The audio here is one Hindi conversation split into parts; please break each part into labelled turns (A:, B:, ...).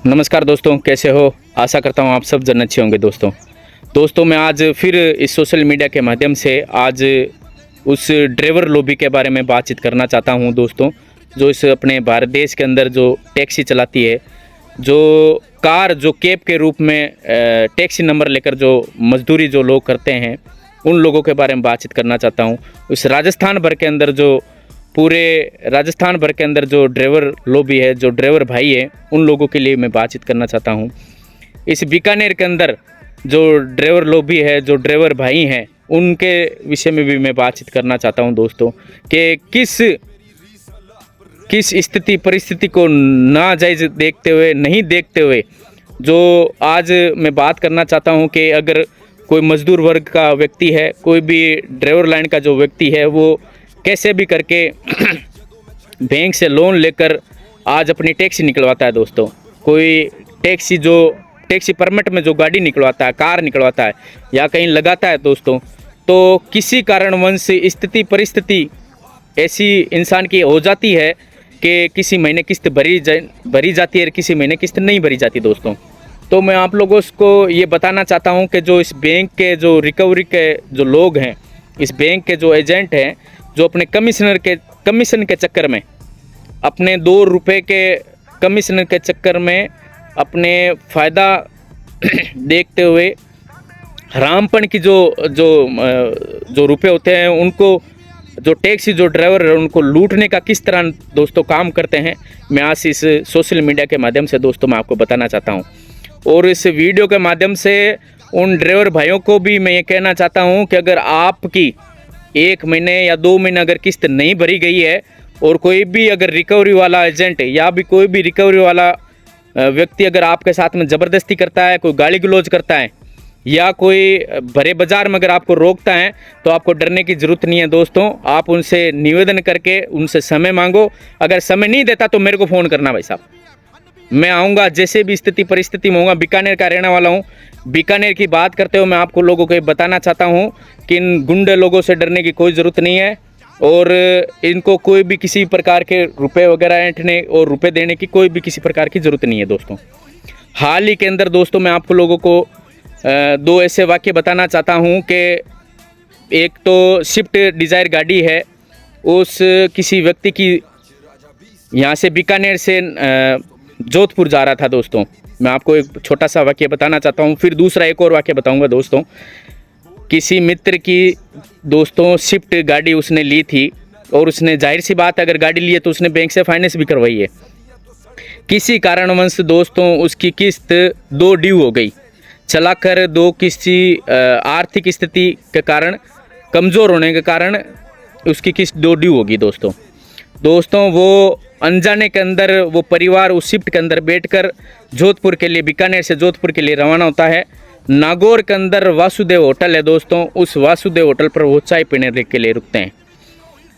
A: नमस्कार दोस्तों, कैसे हो? आशा करता हूँ आप सब जन अच्छे होंगे। दोस्तों मैं आज फिर इस सोशल मीडिया के माध्यम से आज उस ड्राइवर लॉबी के बारे में बातचीत करना चाहता हूँ दोस्तों, जो इस अपने भारत देश के अंदर जो टैक्सी चलाती है, जो कार जो कैब के रूप में टैक्सी नंबर लेकर जो मजदूरी जो लोग करते हैं, उन लोगों के बारे में बातचीत करना चाहता हूँ। उस राजस्थान भर के अंदर जो पूरे राजस्थान भर के अंदर जो ड्राइवर लॉबी है, जो ड्राइवर भाई है, उन लोगों के लिए मैं बातचीत करना चाहता हूँ। इस बीकानेर के अंदर जो ड्राइवर लॉबी है, जो ड्राइवर भाई हैं, उनके विषय में भी मैं बातचीत करना चाहता हूँ दोस्तों, कि किस स्थिति परिस्थिति को नाजायज़ देखते हुए नहीं देखते हुए जो आज मैं बात करना चाहता हूँ कि अगर कोई मजदूर वर्ग का व्यक्ति है, कोई भी ड्राइवर लाइन का जो व्यक्ति है, वो कैसे भी करके बैंक से लोन लेकर आज अपनी टैक्सी निकलवाता है दोस्तों। कोई टैक्सी परमिट में जो गाड़ी निकलवाता है, कार निकलवाता है या कहीं लगाता है दोस्तों, तो किसी कारणवश स्थिति परिस्थिति ऐसी इंसान की हो जाती है कि किसी महीने किस्त भरी जाती है और किसी महीने किस्त नहीं भरी जाती दोस्तों। तो मैं आप लोगों को ये बताना चाहता हूँ कि जो इस बैंक के जो रिकवरी के जो लोग हैं, इस बैंक के जो एजेंट हैं, जो अपने कमीशन के चक्कर में, अपने 2 रुपये के कमीशन के चक्कर में अपने फ़ायदा देखते हुए हरामपन की जो रुपए होते हैं, उनको जो टैक्सी जो ड्राइवर है उनको लूटने का किस तरह दोस्तों काम करते हैं, मैं आज इस सोशल मीडिया के माध्यम से दोस्तों मैं आपको बताना चाहता हूं। और इस वीडियो के माध्यम से उन ड्राइवर भाइयों को भी मैं ये कहना चाहता हूं कि अगर आपकी 1 महीने या 2 महीने अगर किस्त नहीं भरी गई है और कोई भी अगर रिकवरी वाला एजेंट या भी कोई भी रिकवरी वाला व्यक्ति अगर आपके साथ में ज़बरदस्ती करता है, कोई गाली गलौज करता है या कोई भरे बाजार में अगर आपको रोकता है, तो आपको डरने की ज़रूरत नहीं है दोस्तों। आप उनसे निवेदन करके उनसे समय मांगो। अगर समय नहीं देता तो मेरे को फ़ोन करना भाई साहब, मैं आऊँगा जैसे भी स्थिति परिस्थिति में होगा। बीकानेर का रहने वाला हूँ। बीकानेर की बात करते हुए मैं आपको लोगों को बताना चाहता हूँ कि इन गुंडे लोगों से डरने की कोई ज़रूरत नहीं है और इनको कोई भी किसी प्रकार के रुपए वगैरह ऐंठने और रुपए देने की कोई भी किसी प्रकार की ज़रूरत नहीं है दोस्तों। हाल ही के अंदर दोस्तों मैं आपको लोगों को 2 ऐसे वाक्य बताना चाहता हूँ कि एक तो स्विफ्ट डिज़ायर गाड़ी है, उस किसी व्यक्ति की यहाँ से बीकानेर से जोधपुर जा रहा था दोस्तों। मैं आपको एक छोटा सा वाक्य बताना चाहता हूँ, फिर दूसरा एक और वाक्य बताऊँगा दोस्तों। किसी मित्र की दोस्तों स्विफ्ट गाड़ी उसने ली थी और उसने जाहिर सी बात है अगर गाड़ी ली है तो उसने बैंक से फाइनेंस भी करवाई है। किसी कारणवश दोस्तों उसकी किस्त 2 ड्यू हो गई, चलाकर 2 किसी आर्थिक स्थिति के कारण, कमज़ोर होने के कारण उसकी किस्त 2 ड्यू होगी दोस्तों। वो अनजाने के अंदर वो परिवार उस शिफ्ट के अंदर बैठकर जोधपुर के लिए, बीकानेर से जोधपुर के लिए रवाना होता है। नागौर के अंदर वासुदेव होटल है दोस्तों, उस वासुदेव होटल पर वो चाय पीने के लिए रुकते हैं।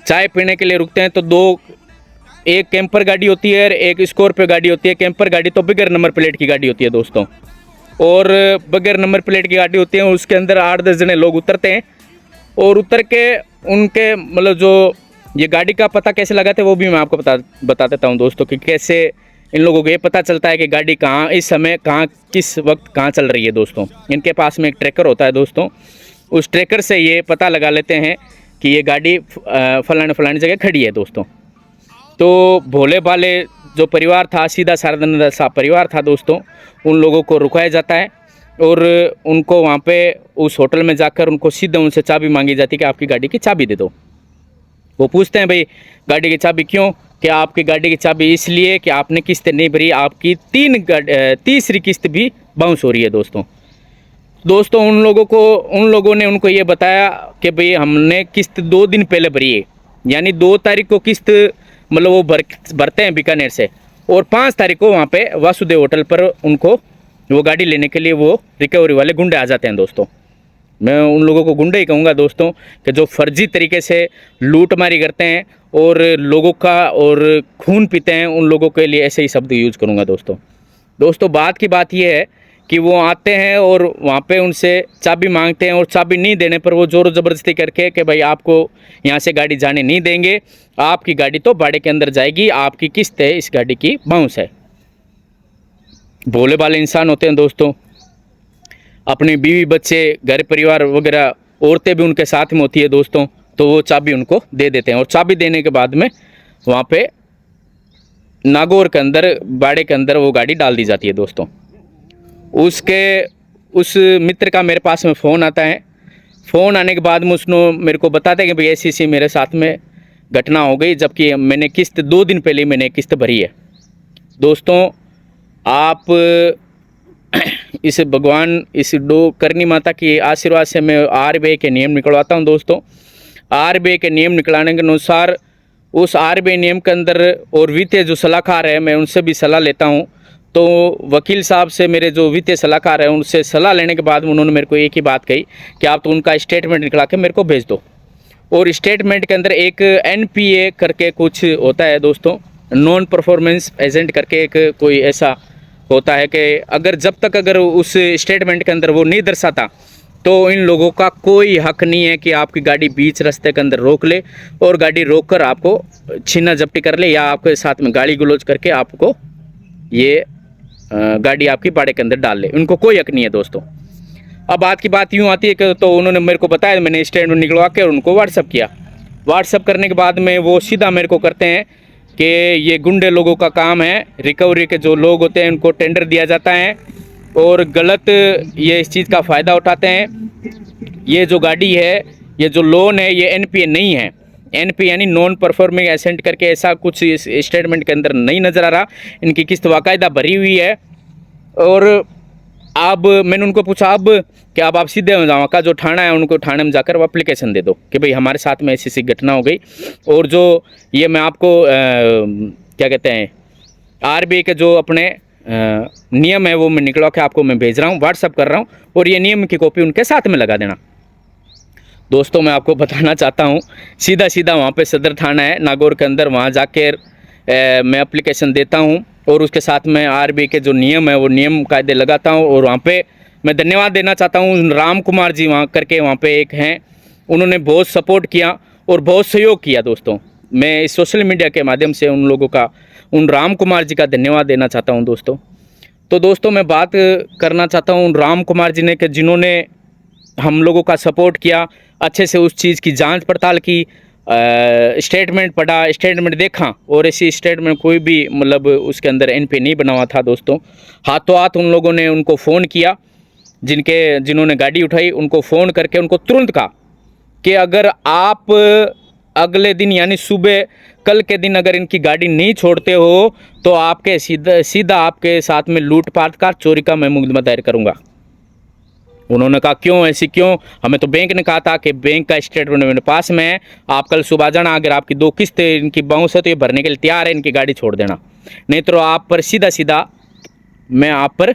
A: चाय पीने के लिए रुकते हैं तो एक कैंपर गाड़ी होती है और एक स्कॉर्पियो गाड़ी होती है। कैंपर गाड़ी तो बगैर नंबर प्लेट की गाड़ी होती है दोस्तों, और बगैर नंबर प्लेट की गाड़ी होती है। उसके अंदर 8-10 जने लोग उतरते हैं और उतर के उनके मतलब जो ये गाड़ी का पता कैसे लगाते हैं वो भी मैं आपको बता देता हूँ दोस्तों, कि कैसे इन लोगों को ये पता चलता है कि गाड़ी कहाँ, इस समय कहाँ, किस वक्त कहाँ चल रही है दोस्तों। इनके पास में एक ट्रैकर होता है दोस्तों, उस ट्रैकर से ये पता लगा लेते हैं कि ये गाड़ी फलाने जगह खड़ी है दोस्तों। तो भोले भाले जो परिवार था, सीधा साधा सा परिवार था दोस्तों, उन लोगों को रुकाया जाता है और उनको वहाँ पे उस होटल में जाकर उनको सीधे उनसे चाबी मांगी जाती है कि आपकी गाड़ी की चाबी दे दो। वो पूछते हैं भाई गाड़ी की चाबी क्यों? कि आपकी गाड़ी की चाबी इसलिए कि आपने किस्त नहीं भरी, आपकी तीसरी किस्त भी बाउंस हो रही है दोस्तों। उन लोगों ने उनको ये बताया कि भाई हमने किस्त 2 दिन पहले भरी है, यानी 2 तारीख को किस्त मतलब वो भरते हैं बीकानेर से, और 5 तारीख को वहाँ पे वासुदेव होटल पर उनको वो गाड़ी लेने के लिए वो रिकवरी वाले गुंडे आ जाते हैं दोस्तों। मैं उन लोगों को गुंडे ही कहूँगा दोस्तों, कि जो फर्जी तरीके से लूटमारी करते हैं और लोगों का और खून पीते हैं, उन लोगों के लिए ऐसे ही शब्द यूज़ करूँगा दोस्तों। बात की बात यह है कि वो आते हैं और वहाँ पे उनसे चाबी मांगते हैं और चाबी नहीं देने पर वो ज़ोर ज़बरदस्ती करके कि भाई आपको यहाँ से गाड़ी जाने नहीं देंगे, आपकी गाड़ी तो भाड़े के अंदर जाएगी, आपकी किस्त है इस गाड़ी की बाउंस है। भोले भाले इंसान होते हैं दोस्तों। अपने बीवी बच्चे घर परिवार वगैरह औरतें भी उनके साथ में होती है दोस्तों, तो वो चाबी उनको दे देते हैं और चाबी देने के बाद में वहाँ पे नागौर के अंदर बाड़े के अंदर वो गाड़ी डाल दी जाती है दोस्तों। उस मित्र का मेरे पास में फ़ोन आता है। फ़ोन आने के बाद में उसने मेरे को बताते हैं कि भाई ऐसी मेरे साथ में घटना हो गई, जबकि मैंने किस्त 2 दिन पहले मैंने किस्त भरी है। दोस्तों आप इस भगवान इस करनी माता की आशीर्वाद से मैं आरबीआई के नियम निकलवाता हूं दोस्तों। आरबीआई के नियम निकलाने के अनुसार उस आरबीआई नियम के अंदर और वित्तीय जो सलाहकार है मैं उनसे भी सलाह लेता हूं। तो वकील साहब से मेरे जो वित्तीय सलाहकार है उनसे सलाह लेने के बाद उन्होंने मेरे को एक ही बात कही कि आप तो उनका स्टेटमेंट निकला के मेरे को भेज दो। और स्टेटमेंट के अंदर एक एनपीए करके कुछ होता है दोस्तों, नॉन परफॉर्मेंस एजेंट करके एक कोई ऐसा होता है कि जब तक उस स्टेटमेंट के अंदर वो नहीं दर्शाता तो इन लोगों का कोई हक नहीं है कि आपकी गाड़ी बीच रास्ते के अंदर रोक ले और गाड़ी रोककर आपको छीना झपटी कर ले या आपके साथ में गाली गलौज करके आपको ये गाड़ी आपकी बाड़े के अंदर डाल ले। उनको कोई हक नहीं है दोस्तों। अब बात यूँ आती है कि तो उन्होंने मेरे को बताया, मैंने स्टेटमेंट निकलवा के उनको व्हाट्सअप किया। व्हाट्सअप करने के बाद में वो सीधा मेरे को करते हैं कि ये गुंडे लोगों का काम है, रिकवरी के जो लोग होते हैं उनको टेंडर दिया जाता है और गलत ये इस चीज़ का फ़ायदा उठाते हैं। ये जो गाड़ी है, ये जो लोन है, ये एनपीए नहीं है। एनपीए यानी नॉन परफॉर्मिंग एसेट करके ऐसा कुछ इस स्टेटमेंट के अंदर नहीं नज़र आ रहा। इनकी किस्त बाकायदा भरी हुई है। और अब मैंने उनको पूछा अब कि अब आप सीधे हो जाओ का जो थाना है उनको थाने में जाकर एप्लीकेशन दे दो कि भाई हमारे साथ में ऐसी घटना हो गई और जो ये मैं आपको क्या कहते हैं आरबीआई के जो अपने नियम है वो मैं निकलवा के आपको मैं भेज रहा हूँ, व्हाट्सअप कर रहा हूँ और ये नियम की कॉपी उनके साथ में लगा देना। दोस्तों मैं आपको बताना चाहता हूँ सीधा वहाँ पे सदर थाना है नागौर के अंदर, वहाँ जाकर मैं एप्लीकेशन देता हूँ और उसके साथ में आरबीआई के जो नियम है वो नियम कायदे लगाता हूँ। और वहाँ पे मैं धन्यवाद देना चाहता हूँ राम कुमार जी वहाँ करके वहाँ पे एक हैं, उन्होंने बहुत सपोर्ट किया और बहुत सहयोग किया दोस्तों। मैं इस सोशल मीडिया के माध्यम से उन लोगों का, उन राम कुमार जी का धन्यवाद देना चाहता हूँ दोस्तों। तो दोस्तों मैं बात करना चाहता हूँ उन राम कुमार जी ने कि जिन्होंने हम लोगों का सपोर्ट किया, अच्छे से उस चीज़ की जांच पड़ताल की, स्टेटमेंट पढ़ा, स्टेटमेंट देखा और ऐसी स्टेटमेंट कोई भी मतलब उसके अंदर एनपीए नहीं बना हुआ था दोस्तों। हाथों हाथ उन लोगों ने उनको फ़ोन किया, जिन्होंने गाड़ी उठाई उनको फ़ोन करके उनको तुरंत कहा कि अगर आप अगले दिन यानी सुबह कल के दिन अगर इनकी गाड़ी नहीं छोड़ते हो तो आपके सीधा आपके साथ में लूटपाट का चोरी का मैं मुकदमा दायर करूँगा। उन्होंने कहा क्यों, ऐसी क्यों? हमें तो बैंक ने कहा था कि बैंक का स्टेटमेंट मेरे पास में है, आप कल सुबह जाना, अगर आपकी 2 किस्तें इनकी बाउंस है तो ये भरने के लिए तैयार है, इनकी गाड़ी छोड़ देना, नहीं तो आप पर सीधा मैं आप पर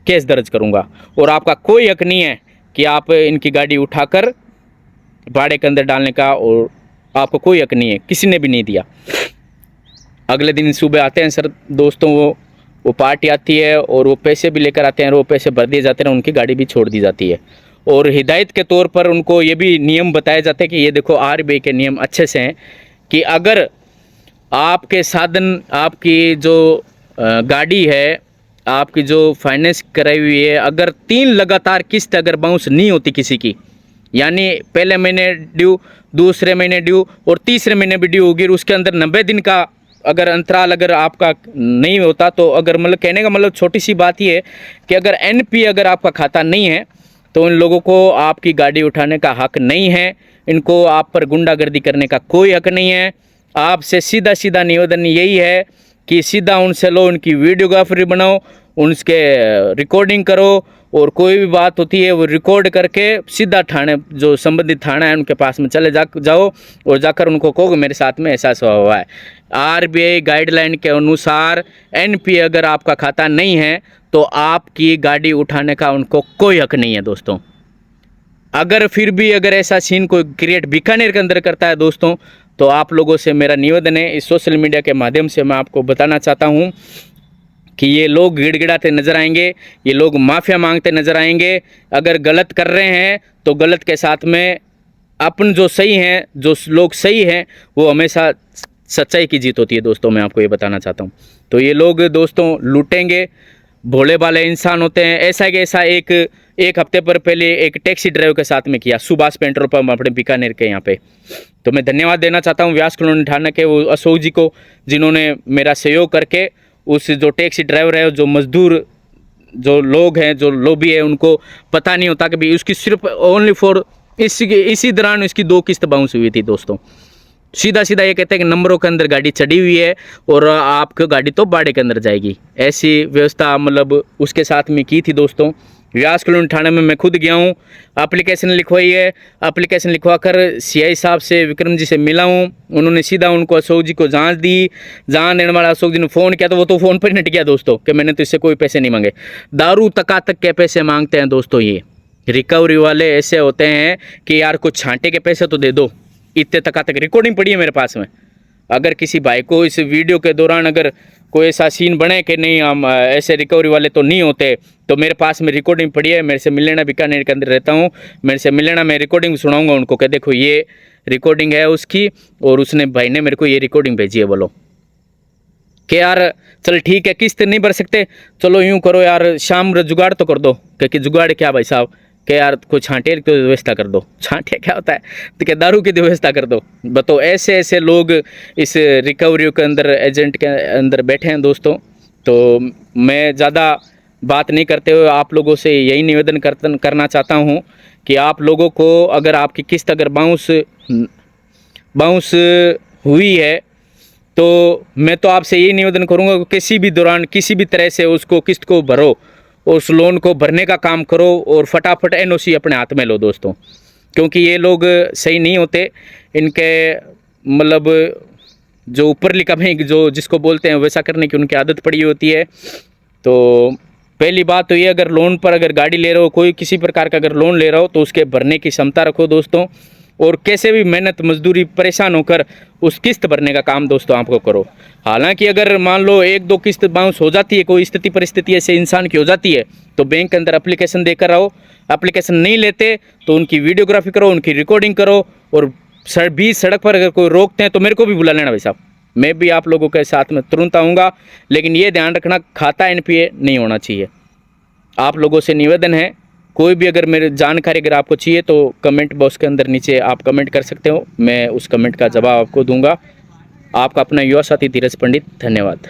A: केस दर्ज करूंगा और आपका कोई हक नहीं है कि आप इनकी गाड़ी उठाकर भाड़े के अंदर डालने का, और आपको कोई हक नहीं है, किसी ने भी नहीं दिया। अगले दिन सुबह आते हैं सर दोस्तों, वो पार्टी आती है और वो पैसे भी लेकर आते हैं और वो पैसे भर दिए जाते हैं, उनकी गाड़ी भी छोड़ दी जाती है। और हिदायत के तौर पर उनको ये भी नियम बताए जाते हैं कि ये देखो आरबीआई के नियम अच्छे से हैं कि अगर आपके साधन, आपकी जो गाड़ी है, आपकी जो फाइनेंस कराई हुई है, अगर 3 लगातार किस्त अगर बाउंस नहीं होती किसी की, यानी पहले महीने ड्यू, दूसरे महीने ड्यू और तीसरे महीने भी ड्यू होगी, उसके अंदर 90 दिन का अगर अंतराल अगर आपका नहीं होता तो अगर मतलब कहने का मतलब छोटी सी बात ये है कि अगर एनपी अगर आपका खाता नहीं है तो इन लोगों को आपकी गाड़ी उठाने का हक नहीं है, इनको आप पर गुंडागर्दी करने का कोई हक नहीं है। आपसे सीधा निवेदन यही है कि सीधा उनसे लो, उनकी वीडियोग्राफरी बनाओ, उनके रिकॉर्डिंग करो और कोई भी बात होती है वो रिकॉर्ड करके सीधा थाने, जो संबंधित थाना है उनके पास में चले जाओ और जाकर उनको कहो मेरे साथ में ऐसा हुआ है। आरबीआई गाइडलाइन के अनुसार एनपीए अगर आपका खाता नहीं है तो आपकी गाड़ी उठाने का उनको कोई हक नहीं है दोस्तों। अगर फिर भी अगर ऐसा सीन कोई क्रिएट बीकानेर के अंदर करता है दोस्तों, तो आप लोगों से मेरा निवेदन है, इस सोशल मीडिया के माध्यम से मैं आपको बताना चाहता हूँ कि ये लोग गिड़गिड़ाते नजर आएंगे, ये लोग माफ़िया मांगते नजर आएंगे। अगर गलत कर रहे हैं तो गलत के साथ में अपन जो सही हैं, जो लोग सही हैं, वो हमेशा सच्चाई की जीत होती है दोस्तों। मैं आपको ये बताना चाहता हूँ। तो ये लोग दोस्तों लूटेंगे, भोले भाले इंसान होते हैं। ऐसा कि ऐसा एक हफ्ते पर पहले एक टैक्सी ड्राइवर के साथ में किया, सुभाष पेट्रोल पंप अपने बीकानेर के यहाँ पे। तो मैं धन्यवाद देना चाहता हूँ व्यास कॉलोनी थाना के वो अशोक जी को, जिन्होंने मेरा सहयोग करके उस जो टैक्सी ड्राइवर है, जो मजदूर जो लोग हैं, जो लोबी है, उनको पता नहीं होता कि भी उसकी सिर्फ ओनली फॉर इसी दौरान उसकी 2 किस्त बाउंस हुई थी दोस्तों। सीधा सीधा ये कहते हैं कि नंबरों के अंदर गाड़ी चढ़ी हुई है और आपकी गाड़ी तो बाड़े के अंदर जाएगी, ऐसी व्यवस्था मतलब उसके साथ में की थी दोस्तों। व्यास कॉलोनी थाने में मैं खुद गया हूँ, एप्लीकेशन लिखवाई है, एप्लीकेशन लिखवा कर सीआई साहब से विक्रम जी से मिला हूँ। उन्होंने सीधा उनको अशोक जी को जांच दी। जांच देने वाला अशोक जी ने फ़ोन किया तो वो तो फ़ोन पर ही नट गया दोस्तों कि मैंने तो इससे कोई पैसे नहीं मांगे। दारू तक के पैसे मांगते हैं दोस्तों। ये रिकवरी वाले ऐसे होते हैं कि यार कुछ छांटे के पैसे तो दे दो। इतने तक रिकॉर्डिंग पड़ी है मेरे पास में। अगर किसी भाई को इस वीडियो के दौरान अगर कोई ऐसा सीन बने कि नहीं हम ऐसे रिकवरी वाले तो नहीं होते, तो मेरे पास में रिकॉर्डिंग पड़ी है। मेरे से मिल लेना, बीकानेर के अंदर रहता हूँ, मेरे से मिल लेना, मैं रिकॉर्डिंग सुनाऊंगा उनको कि देखो ये रिकॉर्डिंग है उसकी, और उसने भाई ने मेरे को ये रिकॉर्डिंग भेजी है। बोलो कि यार चल ठीक है, किस्त नहीं भर सकते, चलो यूँ करो यार शाम जुगाड़ तो कर दो। क्योंकि जुगाड़ क्या भाई साहब कि यार कोई छांटे की व्यवस्था कर दो। छांटे क्या होता है तो क्या दारू की व्यवस्था कर दो। बताओ ऐसे ऐसे लोग इस रिकवरी के अंदर एजेंट के अंदर बैठे हैं दोस्तों। तो मैं ज़्यादा बात नहीं करते हुए आप लोगों से यही निवेदन करना चाहता हूँ कि आप लोगों को अगर आपकी किस्त अगर बाउंस हुई है तो मैं तो आपसे यही निवेदन करूँगा कि किसी भी दौरान किसी भी तरह से उसको किस्त को भरो, उस लोन को भरने का काम करो और फटाफट एनओसी अपने हाथ में लो दोस्तों। क्योंकि ये लोग सही नहीं होते, इनके मतलब जो ऊपर लिखा है जो जिसको बोलते हैं वैसा करने की उनकी आदत पड़ी होती है। तो पहली बात तो ये, अगर लोन पर अगर गाड़ी ले रहे हो, कोई किसी प्रकार का अगर लोन ले रहे हो तो उसके भरने की क्षमता रखो दोस्तों, और कैसे भी मेहनत मजदूरी परेशान होकर उस किस्त भरने का काम दोस्तों आपको करो। हालांकि अगर मान लो 1-2 किस्त बाउंस हो जाती है, कोई स्थिति परिस्थिति ऐसे इंसान की हो जाती है, तो बैंक के अंदर एप्लीकेशन देकर आओ। एप्लीकेशन नहीं लेते तो उनकी वीडियोग्राफी करो, उनकी रिकॉर्डिंग करो, और बीच सड़क पर अगर कोई रोकते हैं तो मेरे को भी बुला लेना भाई साहब, मैं भी आप लोगों के साथ में तुरंत आऊँगा। लेकिन ये ध्यान रखना, खाता एनपीए नहीं होना चाहिए। आप लोगों से निवेदन है, कोई भी अगर मेरी जानकारी अगर आपको चाहिए तो कमेंट बॉक्स के अंदर नीचे आप कमेंट कर सकते हो, मैं उस कमेंट का जवाब आपको दूंगा। आपका अपना युवा साथी धीरज पंडित, धन्यवाद।